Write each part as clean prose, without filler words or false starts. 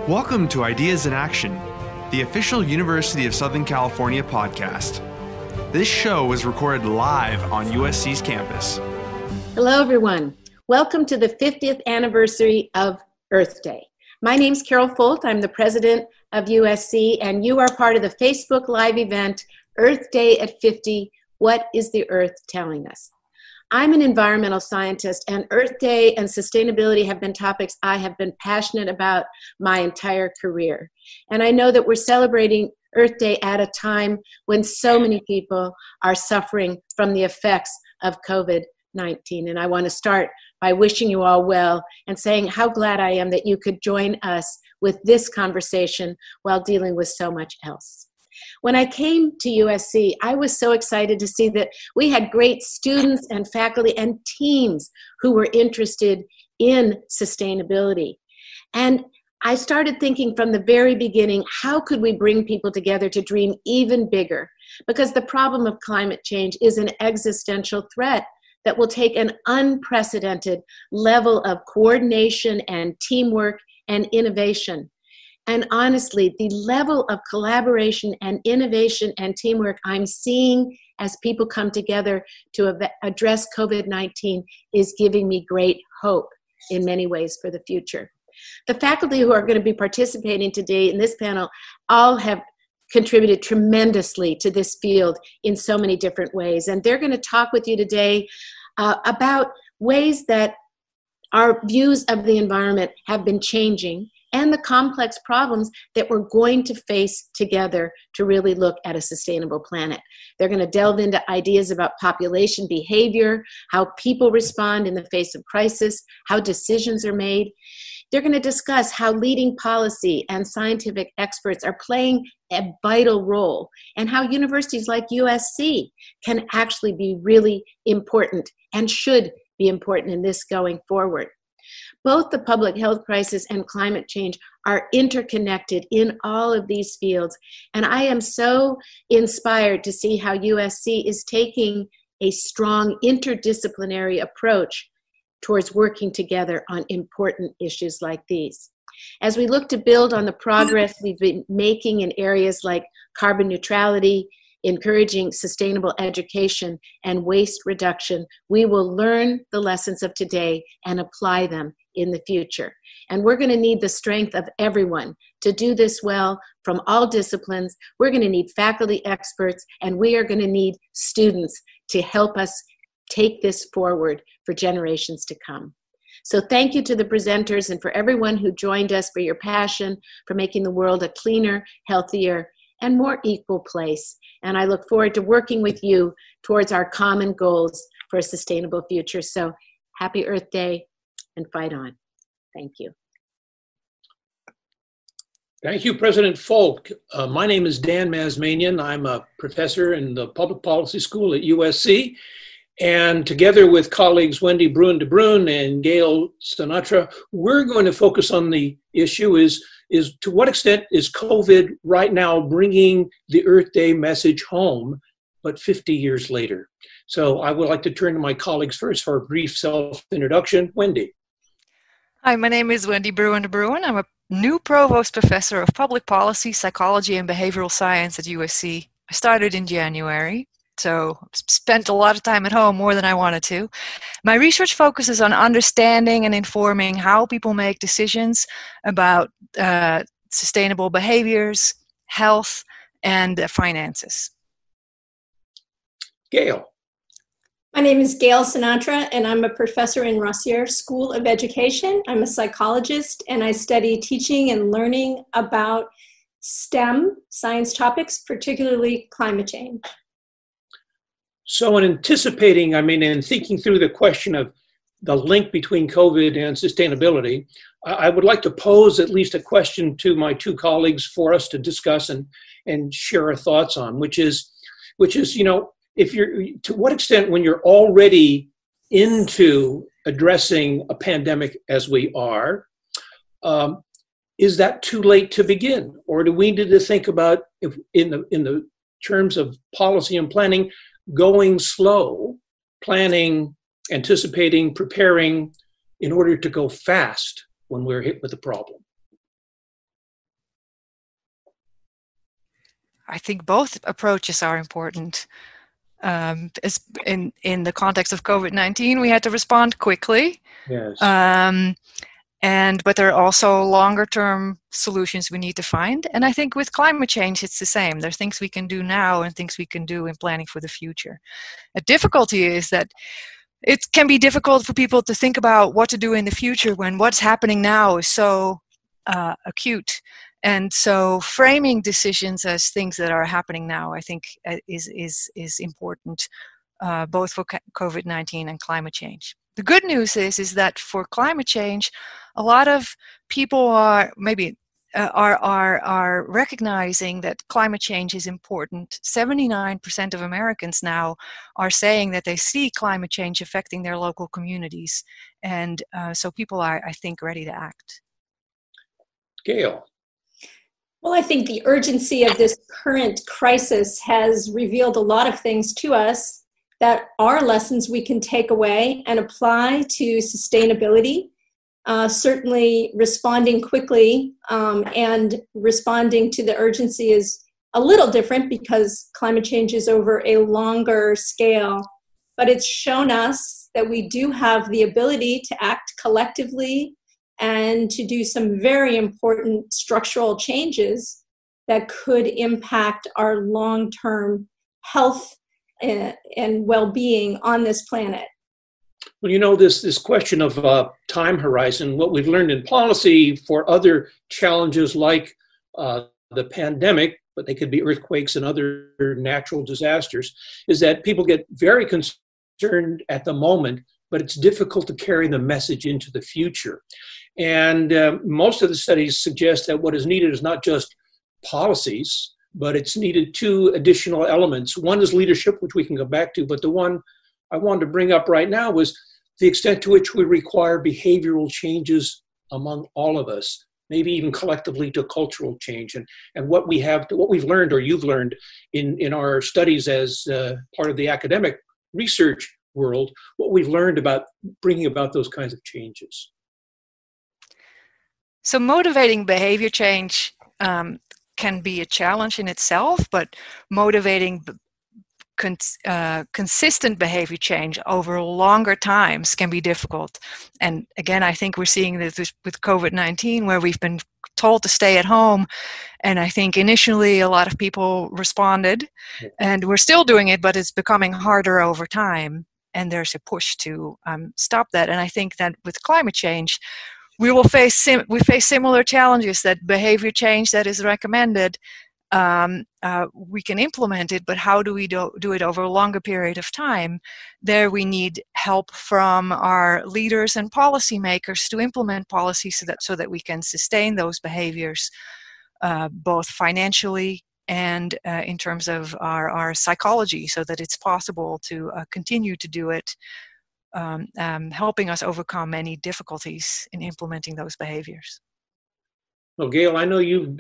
Welcome to Ideas in Action, the official University of Southern California podcast. This show was recorded live on USC's campus. Hello, everyone. Welcome to the 50th anniversary of Earth Day. My name's Carol Folt. I'm the president of USC, and you are part of the Facebook Live event, Earth Day at 50, What is the Earth Telling Us? I'm an environmental scientist, and Earth Day and sustainability have been topics I have been passionate about my entire career. And I know that we're celebrating Earth Day at a time when so many people are suffering from the effects of COVID-19. And I want to start by wishing you all well and saying how glad I am that you could join us with this conversation while dealing with so much else. When I came to USC, I was so excited to see that we had great students and faculty and teams who were interested in sustainability. And I started thinking from the very beginning, how could we bring people together to dream even bigger? Because the problem of climate change is an existential threat that will take an unprecedented level of coordination and teamwork and innovation. And honestly, the level of collaboration and innovation and teamwork I'm seeing as people come together to address COVID-19 is giving me great hope in many ways for the future. The faculty who are going to be participating today in this panel all have contributed tremendously to this field in so many different ways. And they're going to talk with you today about ways that our views of the environment have been changing and the complex problems that we're going to face together to really look at a sustainable planet. They're going to delve into ideas about population behavior, how people respond in the face of crisis, how decisions are made. They're going to discuss how leading policy and scientific experts are playing a vital role and how universities like USC can actually be really important and should be important in this going forward. Both the public health crisis and climate change are interconnected in all of these fields. And I am so inspired to see how USC is taking a strong interdisciplinary approach towards working together on important issues like these. As we look to build on the progress we've been making in areas like carbon neutrality, encouraging sustainable education, and waste reduction, we will learn the lessons of today and apply them in the future. And we're going to need the strength of everyone to do this well from all disciplines. We're going to need faculty experts, and we are going to need students to help us take this forward for generations to come. So thank you to the presenters and for everyone who joined us for your passion for making the world a cleaner, healthier, and more equal place. And I look forward to working with you towards our common goals for a sustainable future. So happy Earth Day and fight on. Thank you. Thank you, President Folt. My name is Dan Mazmanian. I'm a professor in the Public Policy School at USC. And together with colleagues Wendy Bruin de Bruin and Gail Sinatra, we're going to focus on the issue is to what extent is COVID right now bringing the Earth Day message home, but 50 years later. So I would like to turn to my colleagues first for a brief self-introduction. Wendy. Hi, my name is Wendy Bruin de Bruin. I'm a new provost professor of public policy, psychology, and behavioral science at USC. I started in January. So spent a lot of time at home, more than I wanted to. My research focuses on understanding and informing how people make decisions about sustainable behaviors, health, and finances. Gail. My name is Gail Sinatra, and I'm a professor in Rossier School of Education. I'm a psychologist, and I study teaching and learning about STEM, science topics, particularly climate change. So in anticipating, and thinking through the question of the link between COVID and sustainability, I would like to pose at least a question to my two colleagues for us to discuss and share our thoughts on, which is, if you're, to what extent when you're already into addressing a pandemic as we are, is that too late to begin? Or do we need to think about, if in the terms of policy and planning, going slow, planning, anticipating, preparing in order to go fast when we're hit with a problem? I think both approaches are important. In the context of COVID-19, we had to respond quickly. Yes. But there are also longer term solutions we need to find. And I think with climate change, it's the same. There are things we can do now and things we can do in planning for the future. The difficulty is that it can be difficult for people to think about what to do in the future when what's happening now is so acute. And so framing decisions as things that are happening now, I think, is important, both for COVID-19 and climate change. The good news is that for climate change, a lot of people are recognizing that climate change is important. 79% of Americans now are saying that they see climate change affecting their local communities. And so people are, I think, ready to act. Gail. Well, I think the urgency of this current crisis has revealed a lot of things to us that are lessons we can take away and apply to sustainability. Certainly responding quickly and responding to the urgency is a little different because climate change is over a longer scale. But it's shown us that we do have the ability to act collectively and to do some very important structural changes that could impact our long-term health and well-being on this planet. Well, you know, this question of time horizon, what we've learned in policy for other challenges like the pandemic, but they could be earthquakes and other natural disasters, is that people get very concerned at the moment, but it's difficult to carry the message into the future. And most of the studies suggest that what is needed is not just policies, but it's needed two additional elements. One is leadership, which we can go back to, but the one I wanted to bring up right now was the extent to which we require behavioral changes among all of us, maybe even collectively to cultural change. And what we've learned, or you've learned in our studies as part of the academic research world, what we've learned about bringing about those kinds of changes. So motivating behavior change can be a challenge in itself, but motivating consistent behavior change over longer times can be difficult. And again, I think we're seeing this with COVID-19, where we've been told to stay at home. And I think initially a lot of people responded, and we're still doing it, but it's becoming harder over time. And there's a push to stop that. And I think that with climate change, we face similar challenges, that behavior change that is recommended, we can implement it, but how do we do it over a longer period of time? There we need help from our leaders and policymakers to implement policies so that we can sustain those behaviors, both financially and in terms of our psychology, so that it's possible to continue to do it, helping us overcome any difficulties in implementing those behaviors. Well, Gail, I know you've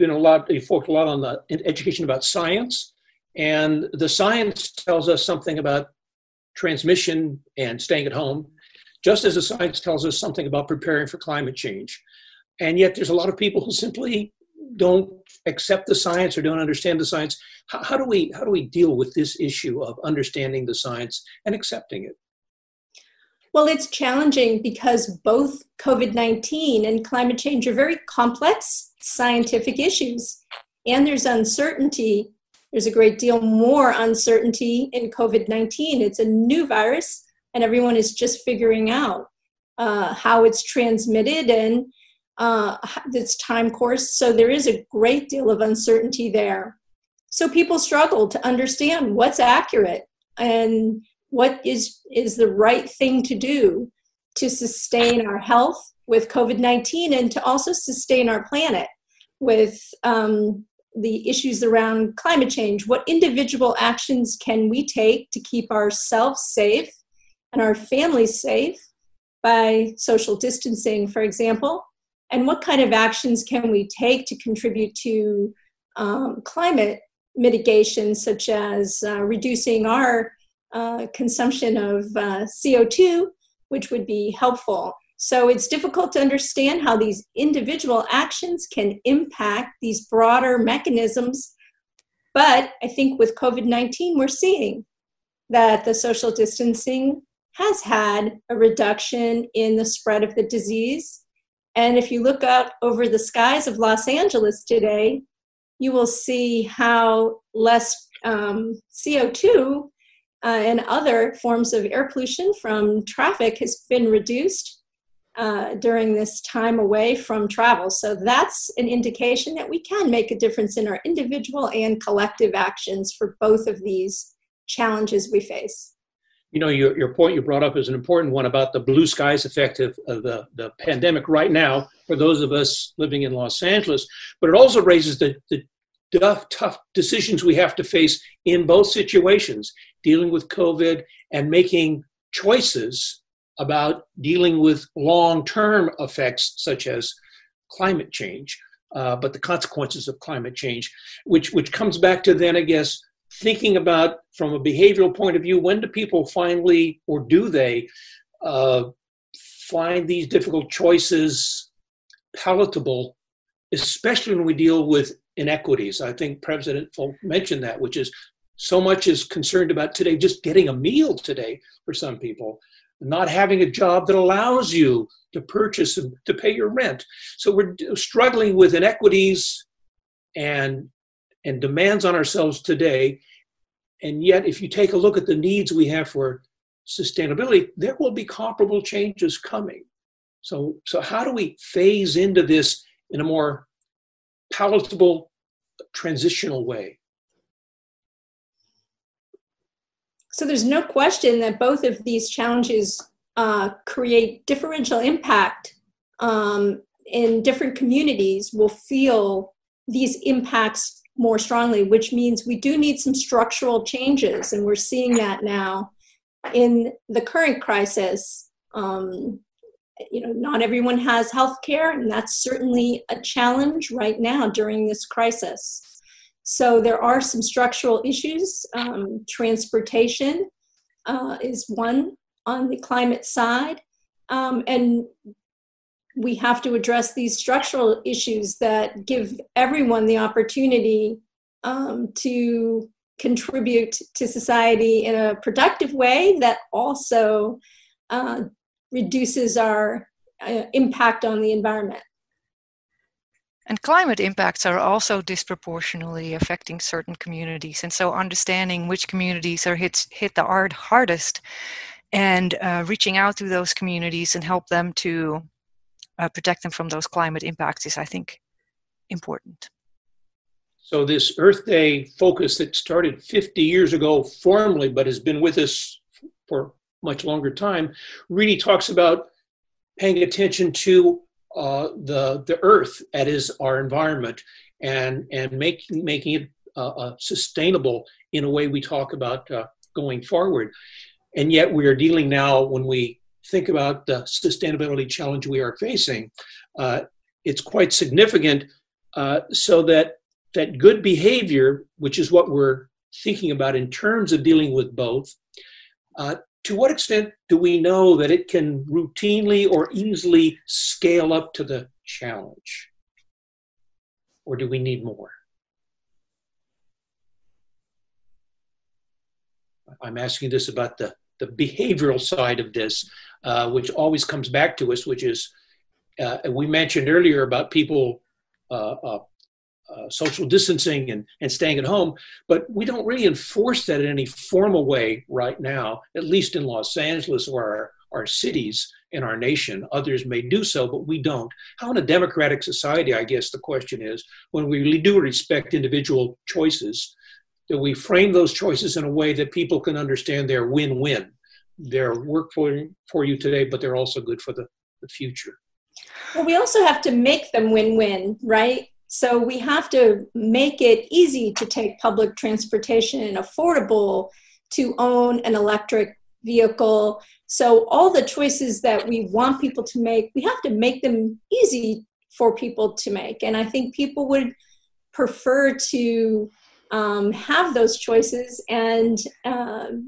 focused a lot on the education about science, and the science tells us something about transmission and staying at home, just as the science tells us something about preparing for climate change. And yet there's a lot of people who simply don't accept the science or don't understand the science. How do we deal with this issue of understanding the science and accepting it? Well, it's challenging because both COVID-19 and climate change are very complex scientific issues. And there's uncertainty. There's a great deal more uncertainty in COVID-19. It's a new virus, and everyone is just figuring out how it's transmitted and its time course. So there is a great deal of uncertainty there. So people struggle to understand what's accurate and what is the right thing to do to sustain our health with COVID-19 and to also sustain our planet with the issues around climate change. What individual actions can we take to keep ourselves safe and our families safe by social distancing, for example? And what kind of actions can we take to contribute to climate mitigation, such as reducing our consumption of CO2, which would be helpful. So it's difficult to understand how these individual actions can impact these broader mechanisms But I think with COVID-19, we're seeing that the social distancing has had a reduction in the spread of the disease. And if you look out over the skies of Los Angeles today, you will see how less CO2 and other forms of air pollution from traffic has been reduced during this time away from travel. So that's an indication that we can make a difference in our individual and collective actions for both of these challenges we face. You know, your point you brought up is an important one about the blue skies effect of the pandemic right now for those of us living in Los Angeles. But it also raises the tough decisions we have to face in both situations, dealing with COVID and making choices about dealing with long-term effects such as climate change, but the consequences of climate change, which comes back to then, I guess, thinking about from a behavioral point of view, when do people finally, or do they, find these difficult choices palatable, especially when we deal with inequities. I think President Folt mentioned that, which is so much is concerned about today, just getting a meal today for some people, not having a job that allows you to purchase and to pay your rent. So we're struggling with inequities and demands on ourselves today. And yet, if you take a look at the needs we have for sustainability, there will be comparable changes coming. So how do we phase into this in a more palatable, transitional way? So there's no question that both of these challenges create differential impact, and different communities will feel these impacts more strongly, which means we do need some structural changes, and we're seeing that now in the current crisis. Not everyone has health care, and that's certainly a challenge right now during this crisis. So there are some structural issues. Transportation is one on the climate side. And we have to address these structural issues that give everyone the opportunity to contribute to society in a productive way that also reduces our impact on the environment. And climate impacts are also disproportionately affecting certain communities. And so understanding which communities are hit the hardest and reaching out to those communities and help them to protect them from those climate impacts is, I think, important. So this Earth Day focus that started 50 years ago formally, but has been with us for much longer time, really talks about paying attention to the earth, that is our environment, and making it sustainable in a way we talk about going forward. And yet we are dealing now, when we think about the sustainability challenge we are facing, it's quite significant, so that good behavior, which is what we're thinking about in terms of dealing with both, to what extent do we know that it can routinely or easily scale up to the challenge? Or do we need more? I'm asking this about the behavioral side of this, which always comes back to us, which is, we mentioned earlier about people social distancing and staying at home, but we don't really enforce that in any formal way right now, at least in Los Angeles or our cities in our nation. Others may do so, but we don't. How in a democratic society, I guess the question is, when we really do respect individual choices, that we frame those choices in a way that people can understand they're win-win. They're work for you today, but they're also good for the future. Well, we also have to make them win-win, right? So we have to make it easy to take public transportation, affordable to own an electric vehicle. So all the choices that we want people to make, we have to make them easy for people to make. And I think people would prefer to have those choices and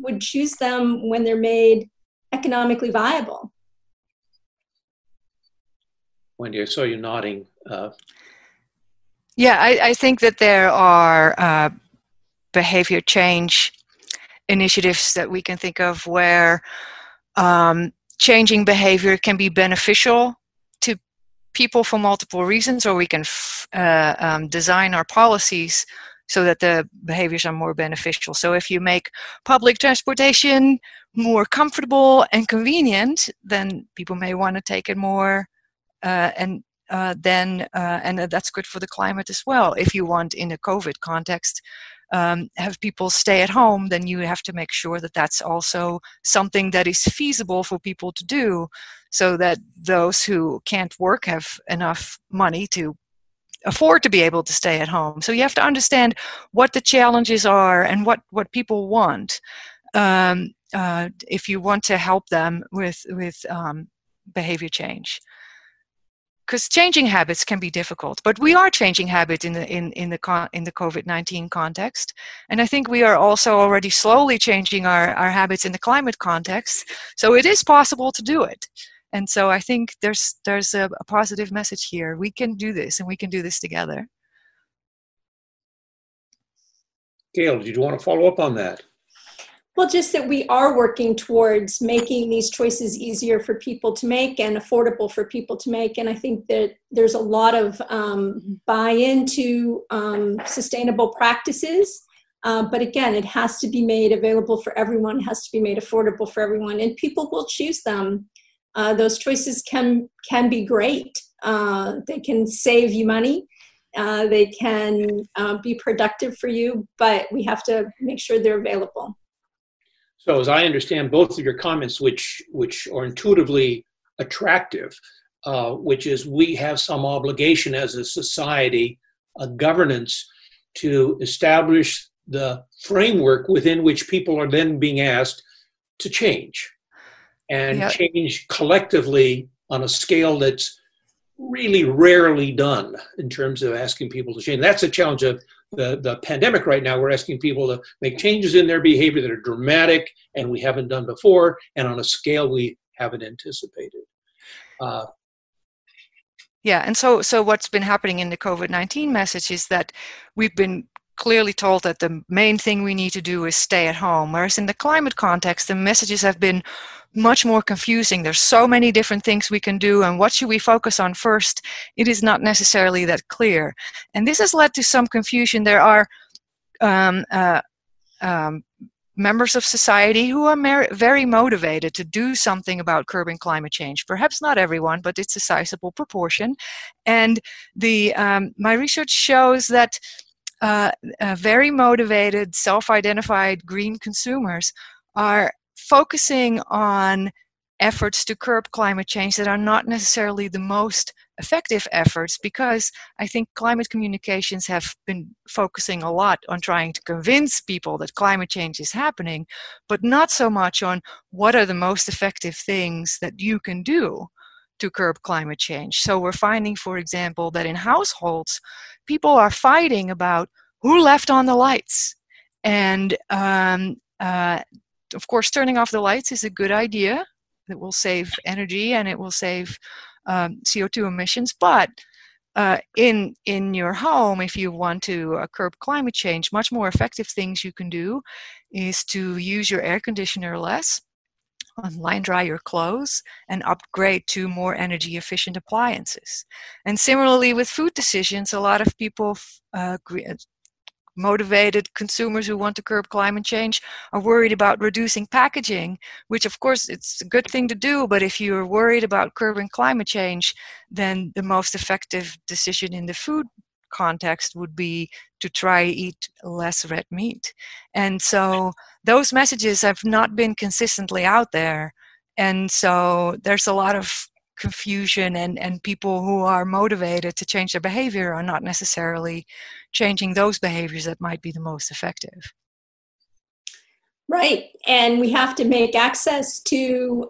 would choose them when they're made economically viable. Wendy, I saw you nodding. Yeah, I think that there are behavior change initiatives that we can think of where changing behavior can be beneficial to people for multiple reasons, or we can design our policies so that the behaviors are more beneficial. So if you make public transportation more comfortable and convenient, then people may want to take it more, and that's good for the climate as well. If you want, in a COVID context, have people stay at home, then you have to make sure that that's also something that is feasible for people to do, so that those who can't work have enough money to afford to be able to stay at home. So you have to understand what the challenges are and what people want, if you want to help them with behavior change. Because changing habits can be difficult, but we are changing habits in the COVID-19 context, and I think we are also already slowly changing our habits in the climate context. So it is possible to do it, and so I think there's a positive message here. We can do this, and we can do this together. Gail, did you want to follow up on that? Well, just that we are working towards making these choices easier for people to make and affordable for people to make. And I think that there's a lot of buy-in to sustainable practices. But again, it has to be made available for everyone, it has to be made affordable for everyone, and people will choose them. Those choices can be great. They can save you money. They can be productive for you, but we have to make sure they're available. So as I understand both of your comments, which are intuitively attractive, which is we have some obligation as a society, a governance, to establish the framework within which people are then being asked to change, and change collectively on a scale that's really rarely done in terms of asking people to change. That's a challenge of the pandemic right now. We're asking people to make changes in their behavior that are dramatic and we haven't done before, and on a scale we haven't anticipated. And so what's been happening in the COVID-19 message is that we've been clearly told that the main thing we need to do is stay at home, whereas in the climate context, the messages have been much more confusing. There's so many different things we can do, and what should we focus on first? It is not necessarily that clear. And this has led to some confusion. There are members of society who are very motivated to do something about curbing climate change. Perhaps not everyone, but it's a sizable proportion. And my research shows that very motivated, self-identified green consumers are focusing on efforts to curb climate change that are not necessarily the most effective efforts, because I think climate communications have been focusing a lot on trying to convince people that climate change is happening, but not so much on what are the most effective things that you can do to curb climate change. So we're finding, for example, that in households, people are fighting about who left on the lights. And of course, turning off the lights is a good idea. It will save energy and it will save CO2 emissions. But in your home, if you want to curb climate change, much more effective things you can do is to use your air conditioner less, line dry your clothes, and upgrade to more energy efficient appliances. And similarly with food decisions, a lot of people, motivated consumers who want to curb climate change, are worried about reducing packaging, which of course it's a good thing to do, but if you're worried about curbing climate change, then the most effective decision in the food context would be to try eat less red meat. And so those messages have not been consistently out there, and so there's a lot of confusion, and people who are motivated to change their behavior are not necessarily changing those behaviors that might be the most effective. Right, and we have to make access to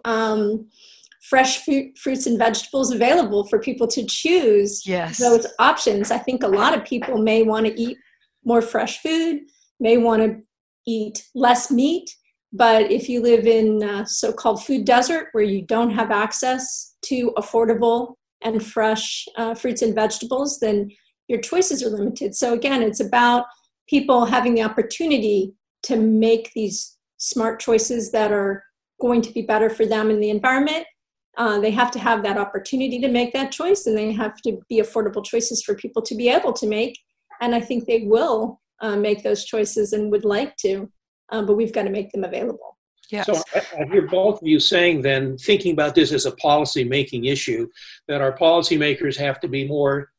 fresh fruits and vegetables available for people to choose those options. I think a lot of people may want to eat more fresh food, may want to eat less meat, but if you live in a so-called food desert where you don't have access to affordable and fresh fruits and vegetables, then your choices are limited. So again, it's about people having the opportunity to make these smart choices that are going to be better for them and the environment. They have to have that opportunity to make that choice, and they have to be affordable choices for people to be able to make. And I think they will make those choices and would like to, but we've got to make them available. Yes. So I hear both of you saying then, thinking about this as a policy-making issue, that our policymakers have to be more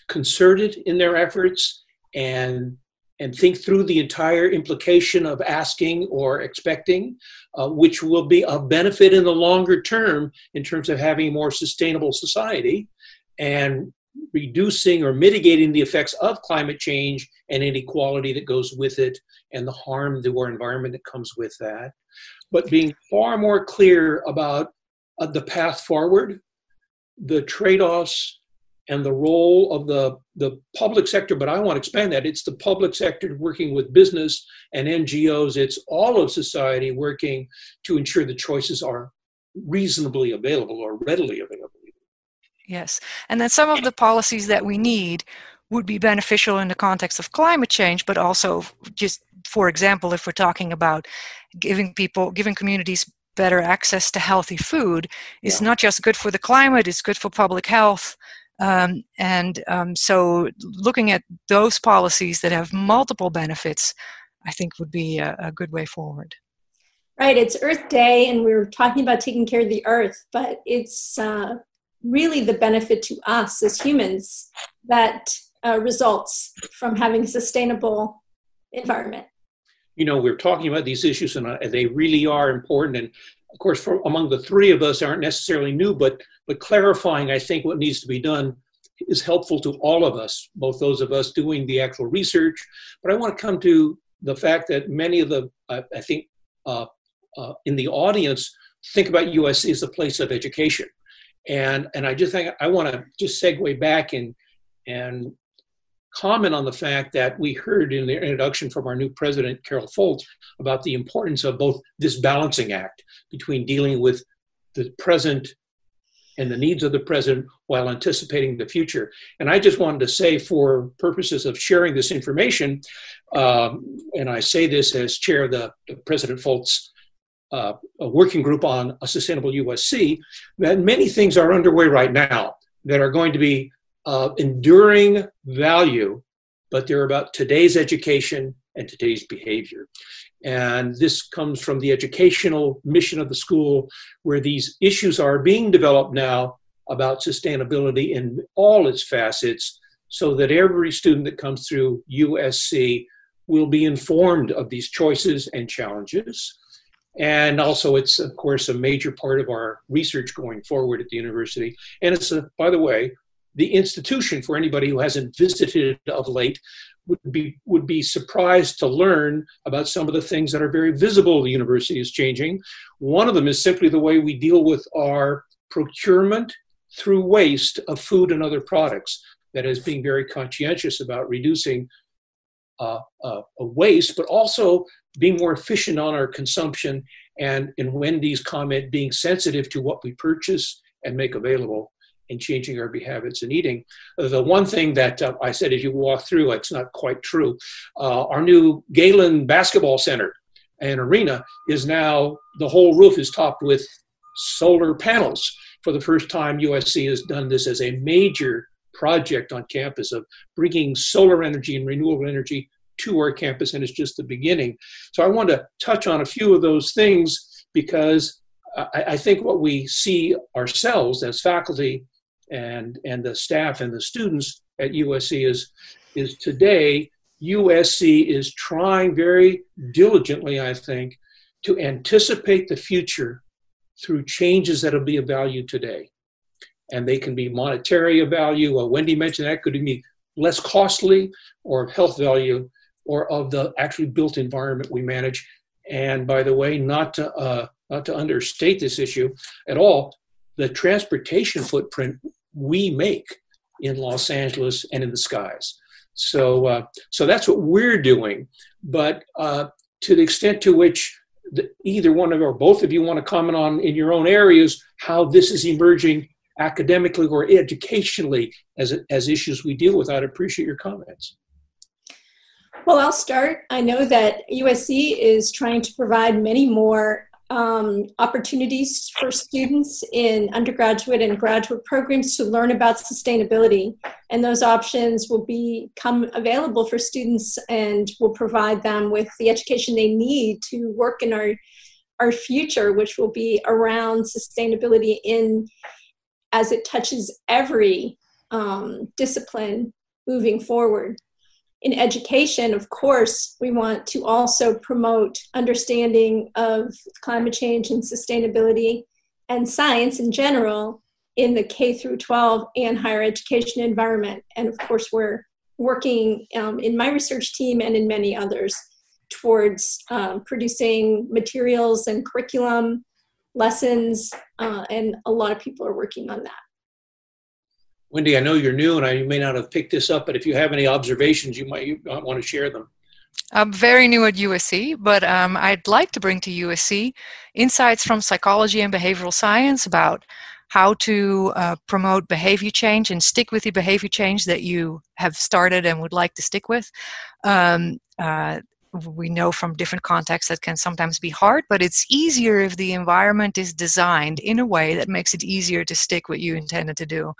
concerted in their efforts and think through the entire implication of asking or expecting, which will be a benefit in the longer term in terms of having a more sustainable society and reducing or mitigating the effects of climate change and inequality that goes with it and the harm to our environment that comes with that. But being far more clear about the path forward, the trade-offs, and the role of the public sector, but I want to expand that. It's the public sector working with business and NGOs. It's all of society working to ensure the choices are reasonably available or readily available. Yes. And then some of the policies that we need would be beneficial in the context of climate change, but also just, for example, if we're talking about giving communities better access to healthy food, it's not just good for the climate, it's good for public health. So looking at those policies that have multiple benefits, I think would be a good way forward. Right, it's Earth Day, and we were talking about taking care of the Earth, but it's really the benefit to us as humans that results from having a sustainable environment. You know, we're talking about these issues, and they really are important. And of course, among the three of us aren't necessarily new, but clarifying, I think, what needs to be done is helpful to all of us, both those of us doing the actual research. But I want to come to the fact that many of the, I think, in the audience, think about USC as a place of education. And I just think I want to just segue back and comment on the fact that we heard in the introduction from our new president, Carol Folt, about the importance of both this balancing act between dealing with the present and the needs of the present while anticipating the future. And I just wanted to say, for purposes of sharing this information, and I say this as chair of the President Folt's a working group on a sustainable USC, that many things are underway right now that are going to be enduring value, but they're about today's education and today's behavior. And this comes from the educational mission of the school, where these issues are being developed now about sustainability in all its facets, so that every student that comes through USC will be informed of these choices and challenges. And also, it's, of course, a major part of our research going forward at the university. And it's, by the way, the institution, for anybody who hasn't visited it of late, would be surprised to learn about some of the things that are very visible the university is changing. One of them is simply the way we deal with our procurement through waste of food and other products. That is being very conscientious about reducing waste, but also being more efficient on our consumption, and in Wendy's comment, being sensitive to what we purchase and make available and changing our habits in eating. The one thing that I said as you walk through, it's not quite true. Our new Galen basketball center and arena is now, the whole roof is topped with solar panels. For the first time, USC has done this as a major project on campus of bringing solar energy and renewable energy to our campus, and it's just the beginning. So I want to touch on a few of those things, because I think what we see ourselves as faculty and the staff and the students at USC is today, USC is trying very diligently, I think, to anticipate the future through changes that will be of value today. And they can be monetary of value. Wendy mentioned that could be less costly, or health value, or of the actually built environment we manage. And by the way, not to understate this issue at all, the transportation footprint we make in Los Angeles and in the skies. So that's what we're doing. But to the extent to which either one of or both of you want to comment on in your own areas, how this is emerging academically or educationally as issues we deal with, I'd appreciate your comments. Well, I'll start. I know that USC is trying to provide many more opportunities for students in undergraduate and graduate programs to learn about sustainability. And those options will become available for students and will provide them with the education they need to work in our future, which will be around sustainability as it touches every discipline moving forward. In education, of course, we want to also promote understanding of climate change and sustainability and science in general in the K through 12 and higher education environment. And of course, we're working in my research team and in many others towards producing materials and curriculum, lessons, and a lot of people are working on that. Wendy, I know you're new and you may not have picked this up, but if you have any observations, you might want to share them. I'm very new at USC, but I'd like to bring to USC insights from psychology and behavioral science about how to promote behavior change and stick with the behavior change that you have started and would like to stick with. We know from different contexts that can sometimes be hard, but it's easier if the environment is designed in a way that makes it easier to stick what you intended to do.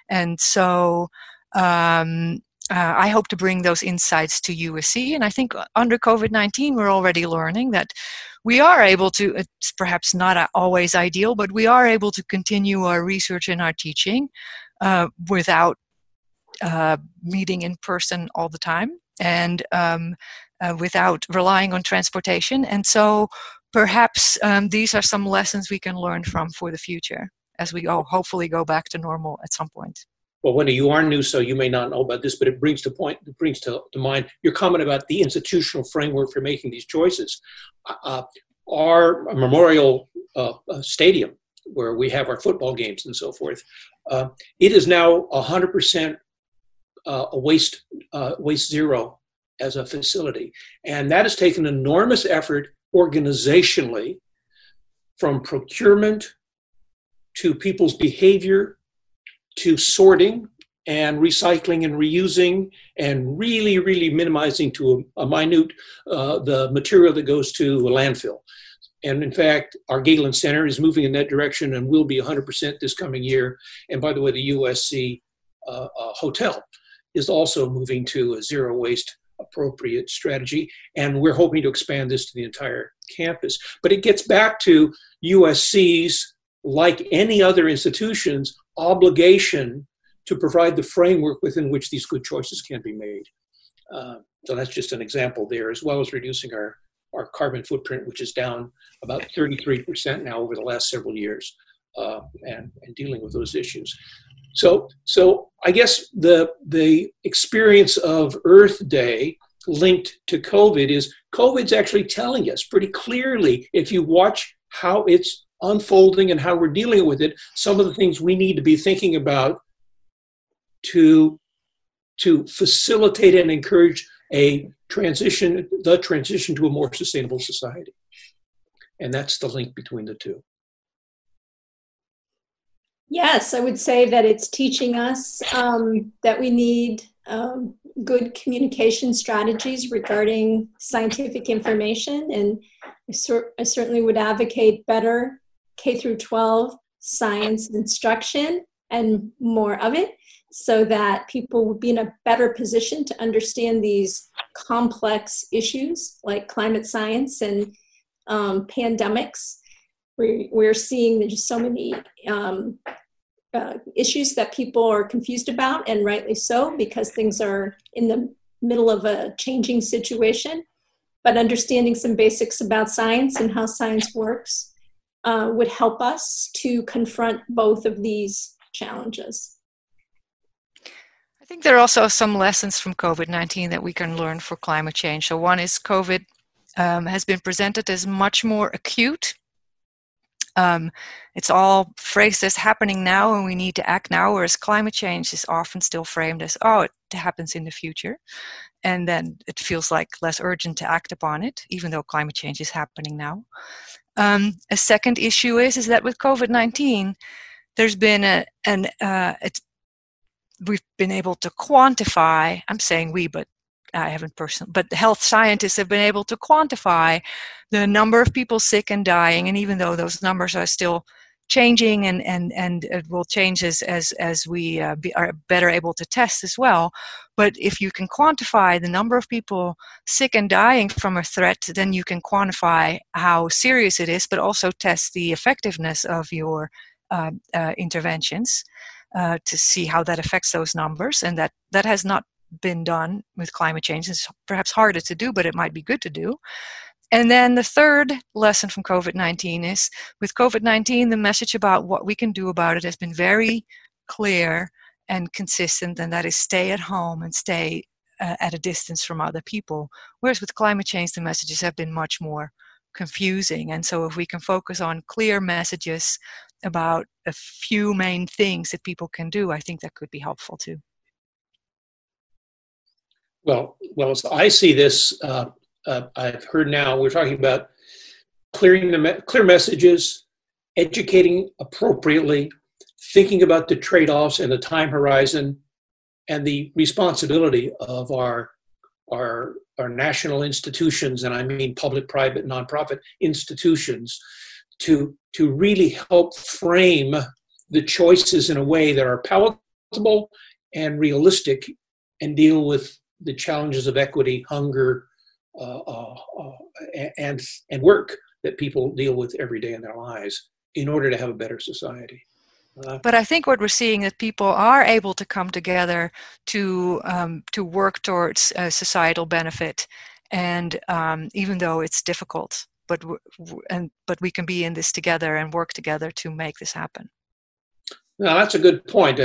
And so I hope to bring those insights to USC. And I think under COVID-19, we're already learning that we are able to, it's perhaps not always ideal, but we are able to continue our research and our teaching without meeting in person all the time. And without relying on transportation. And so perhaps these are some lessons we can learn from for the future as we hopefully go back to normal at some point. Well, Wendy, you are new, so you may not know about this, but it brings to mind your comment about the institutional framework for making these choices. Our memorial stadium, where we have our football games and so forth, it is now 100% waste zero as a facility. And that has taken enormous effort organizationally, from procurement to people's behavior to sorting and recycling and reusing and really, really minimizing to a minute the material that goes to a landfill. And in fact, our Galen Center is moving in that direction and will be 100% this coming year. And by the way, the USC hotel is also moving to a zero waste appropriate strategy, and we're hoping to expand this to the entire campus. But it gets back to USC's, like any other institution's, obligation to provide the framework within which these good choices can be made. So that's just an example there, as well as reducing our carbon footprint, which is down about 33% now over the last several years, and dealing with those issues. So I guess the experience of Earth Day linked to COVID is COVID's actually telling us pretty clearly, if you watch how it's unfolding and how we're dealing with it, some of the things we need to be thinking about to facilitate and encourage the transition to a more sustainable society. And that's the link between the two. Yes, I would say that it's teaching us that we need good communication strategies regarding scientific information. And I certainly would advocate better K through 12 science instruction and more of it, so that people would be in a better position to understand these complex issues like climate science and pandemics. We're seeing there's so many issues that people are confused about, and rightly so, because things are in the middle of a changing situation. But understanding some basics about science and how science works would help us to confront both of these challenges. I think there are also some lessons from COVID-19 that we can learn for climate change. So one is COVID has been presented as much more acute. It's all phrased as happening now and we need to act now, whereas climate change is often still framed as, oh, it happens in the future. And then it feels like less urgent to act upon it, even though climate change is happening now. A second issue is that with COVID-19, there's been we've been able to quantify, I'm saying we, but I haven't personally, but the health scientists have been able to quantify the number of people sick and dying. And even though those numbers are still changing and it will change as we are better able to test as well. But if you can quantify the number of people sick and dying from a threat, then you can quantify how serious it is, but also test the effectiveness of your interventions to see how that affects those numbers. And that has not been done with climate change. It's perhaps harder to do, but it might be good to do. And then the third lesson from COVID-19 is, with COVID-19, the message about what we can do about it has been very clear and consistent, and that is stay at home and stay at a distance from other people. Whereas with climate change, the messages have been much more confusing. And so if we can focus on clear messages about a few main things that people can do, I think that could be helpful too. Well, as I see this, I've heard now we're talking about clear messages, educating appropriately, thinking about the trade-offs and the time horizon, and the responsibility of our national institutions, and I mean public, private, nonprofit institutions, to really help frame the choices in a way that are palatable and realistic, and deal with the challenges of equity, hunger, and work that people deal with every day in their lives in order to have a better society. But I think what we're seeing is that people are able to come together to work towards societal benefit, and even though it's difficult, but we can be in this together and work together to make this happen. Now that's a good point,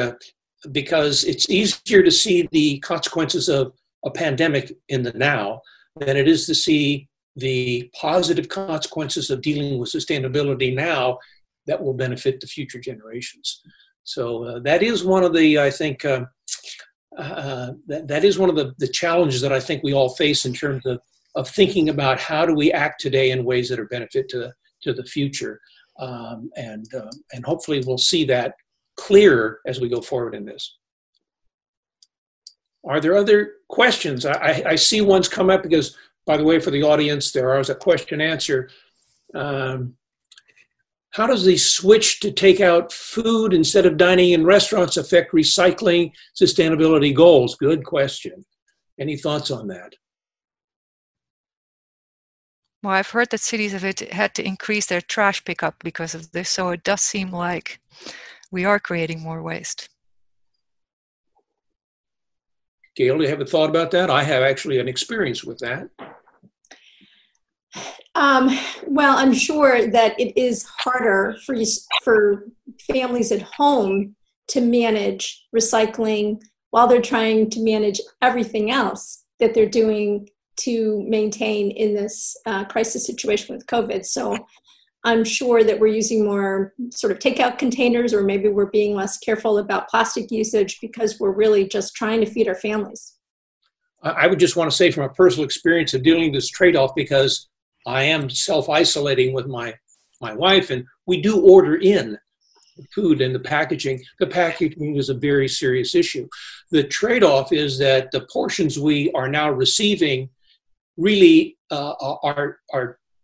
because it's easier to see the consequences of a pandemic in the now than it is to see the positive consequences of dealing with sustainability now that will benefit the future generations. So that is one of the, I think, that is one of the challenges that I think we all face in terms of thinking about how do we act today in ways that are benefit to the future. And hopefully we'll see that clearer as we go forward in this. Are there other questions? I see one's come up because, by the way, for the audience, there is a question answer. How does the switch to take out food instead of dining in restaurants affect recycling sustainability goals? Good question. Any thoughts on that? Well, I've heard that cities have had to increase their trash pickup because of this, so it does seem like we are creating more waste. Gail, do you have a thought about that? I have actually an experience with that. Well, I'm sure that it is harder for families at home to manage recycling while they're trying to manage everything else that they're doing to maintain in this crisis situation with COVID. So I'm sure that we're using more sort of takeout containers, or maybe we're being less careful about plastic usage because we're really just trying to feed our families. I would just want to say from a personal experience of dealing with this trade-off, because I am self-isolating with my wife, and we do order in food and the packaging. The packaging is a very serious issue. The trade-off is that the portions we are now receiving really are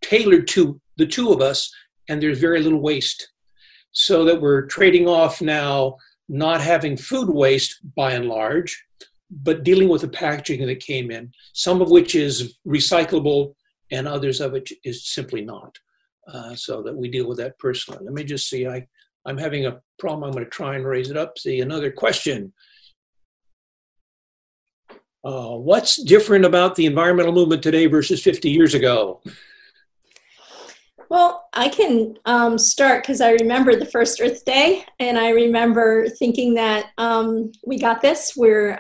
tailored to the two of us, and there's very little waste. So that we're trading off now not having food waste by and large, but dealing with the packaging that came in, some of which is recyclable and others of it is simply not. So that we deal with that personally. Let me just see, I'm having a problem. I'm going to try and raise it up. See, another question. What's different about the environmental movement today versus 50 years ago? Well, I can start because I remember the first Earth Day, and I remember thinking that we got this. We're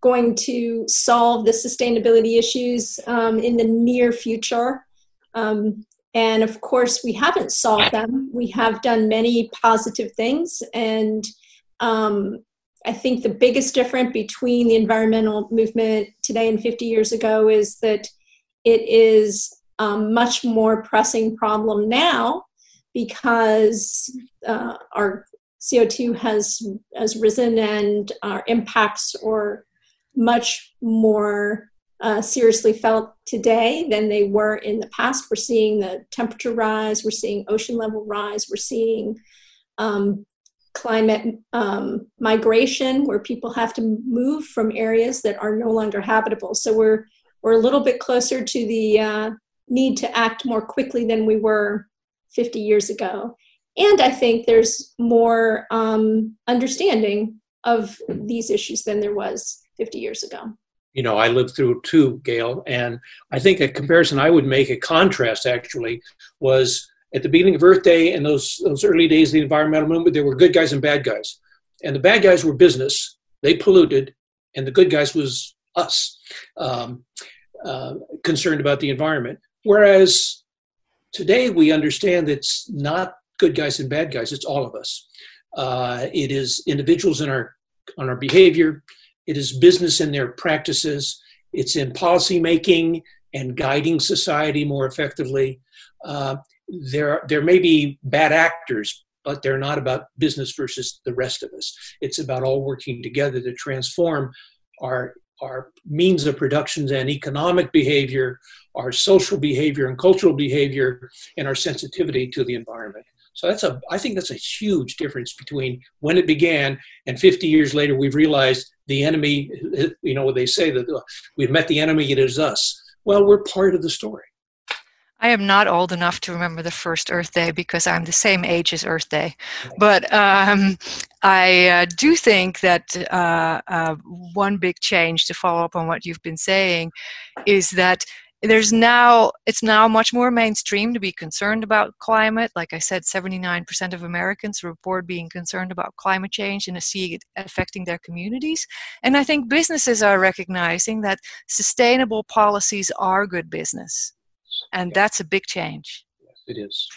going to solve the sustainability issues in the near future. And of course, we haven't solved them. We have done many positive things. And I think the biggest difference between the environmental movement today and 50 years ago is that it is a much more pressing problem now because our CO2 has risen, and our impacts or much more seriously felt today than they were in the past. We're seeing the temperature rise, we're seeing ocean level rise, we're seeing climate migration, where people have to move from areas that are no longer habitable. So we're a little bit closer to the need to act more quickly than we were 50 years ago. And I think there's more understanding of these issues than there was 50 years ago. You know, I lived through it too, Gail, and I think a comparison I would make, a contrast actually, was at the beginning of Earth Day and those early days of the environmental movement, there were good guys and bad guys. And the bad guys were business, they polluted, and the good guys was us, concerned about the environment. Whereas today we understand it's not good guys and bad guys, it's all of us. It is individuals in our behavior, it is business in their practices, it's in policy making and guiding society more effectively. There may be bad actors, but they're not about business versus the rest of us. It's about all working together to transform our means of productions and economic behavior, our social behavior and cultural behavior, and our sensitivity to the environment. So I think that's a huge difference between when it began and 50 years later we've realized the enemy, you know, they say that we've met the enemy, it is us. Well, we're part of the story. I am not old enough to remember the first Earth Day because I'm the same age as Earth Day. But I do think that one big change, to follow up on what you've been saying, is that it's now much more mainstream to be concerned about climate. Like I said, 79% of Americans report being concerned about climate change and see it affecting their communities. And I think businesses are recognizing that sustainable policies are good business. And that's a big change. Yes, it is.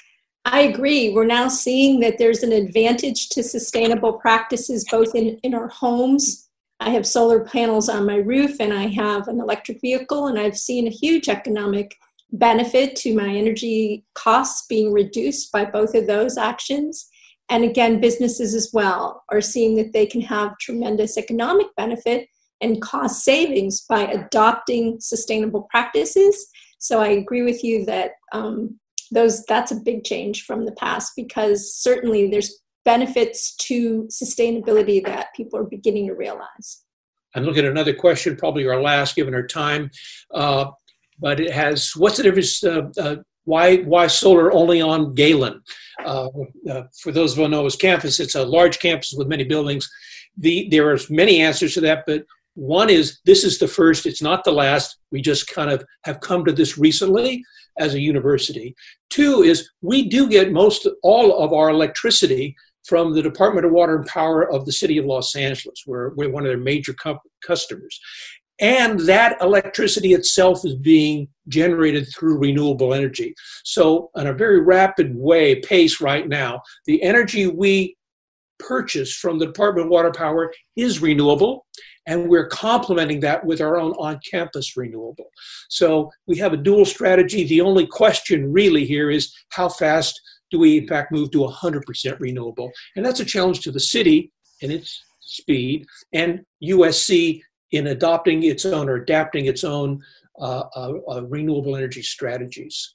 I agree. We're now seeing that there's an advantage to sustainable practices both in our homes. I have solar panels on my roof and I have an electric vehicle, and I've seen a huge economic benefit to my energy costs being reduced by both of those actions. And again, businesses as well are seeing that they can have tremendous economic benefit and cost savings by adopting sustainable practices. So I agree with you that that's a big change from the past, because certainly there's benefits to sustainability that people are beginning to realize. I'm looking at another question, probably our last, given our time, but it has, what's the difference, why solar only on Galen? For those of Vinova's campus, it's a large campus with many buildings. There are many answers to that, but one is, this is the first, it's not the last. We just kind of have come to this recently as a university. Two is, we do get all of our electricity from the Department of Water and Power of the City of Los Angeles. We're one of their major customers. And that electricity itself is being generated through renewable energy. So in a very rapid pace right now, the energy we purchase from the Department of Water and Power is renewable, and we're complementing that with our own on-campus renewable. So we have a dual strategy. The only question really here is, how fast do we in fact move to 100% renewable? And that's a challenge to the city in its speed, and USC in adopting its own or adapting its own renewable energy strategies.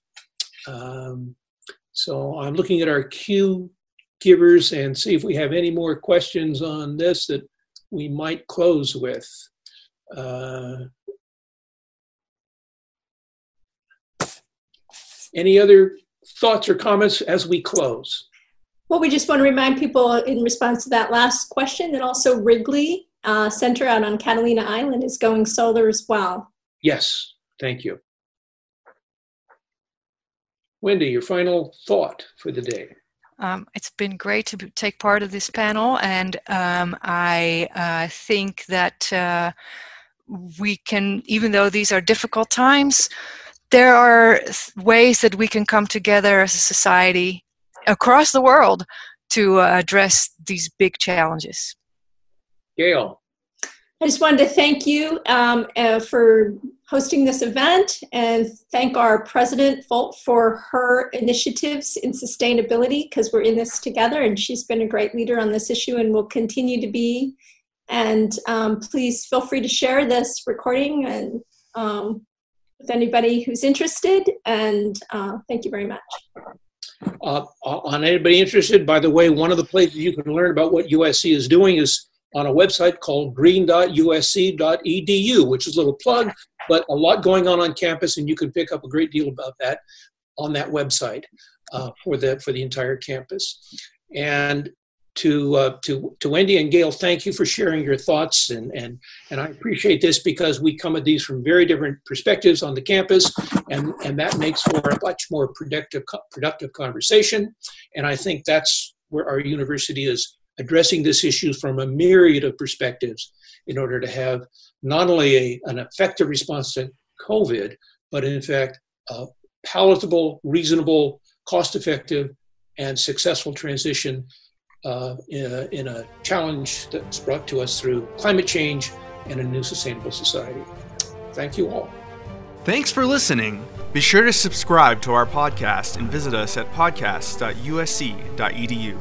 So I'm looking at our Q givers and see if we have any more questions on this that we might close with. Any other thoughts or comments as we close? Well, we just want to remind people in response to that last question that also Wrigley Center out on Catalina Island is going solar as well. Yes, thank you. Wendy, your final thought for the day. It's been great to take part of this panel, and I think that we can, even though these are difficult times, there are ways that we can come together as a society across the world to address these big challenges. Gail. I just wanted to thank you for hosting this event, and thank our President Folt for her initiatives in sustainability, because we're in this together, and she's been a great leader on this issue and will continue to be And please feel free to share this recording and with anybody who's interested. And thank you very much. On anybody interested, by the way, one of the places you can learn about what USC is doing is on a website called green.usc.edu, which is a little plug, but a lot going on campus, and you can pick up a great deal about that on that website for the entire campus. And to Wendy and Gail, thank you for sharing your thoughts, and I appreciate this because we come at these from very different perspectives on the campus, and that makes for a much more productive conversation. And I think that's where our university is addressing this issue from a myriad of perspectives in order to have not only an effective response to COVID, but in fact, a palatable, reasonable, cost-effective, and successful transition in a challenge that's brought to us through climate change and a new sustainable society. Thank you all. Thanks for listening. Be sure to subscribe to our podcast and visit us at podcast.usc.edu.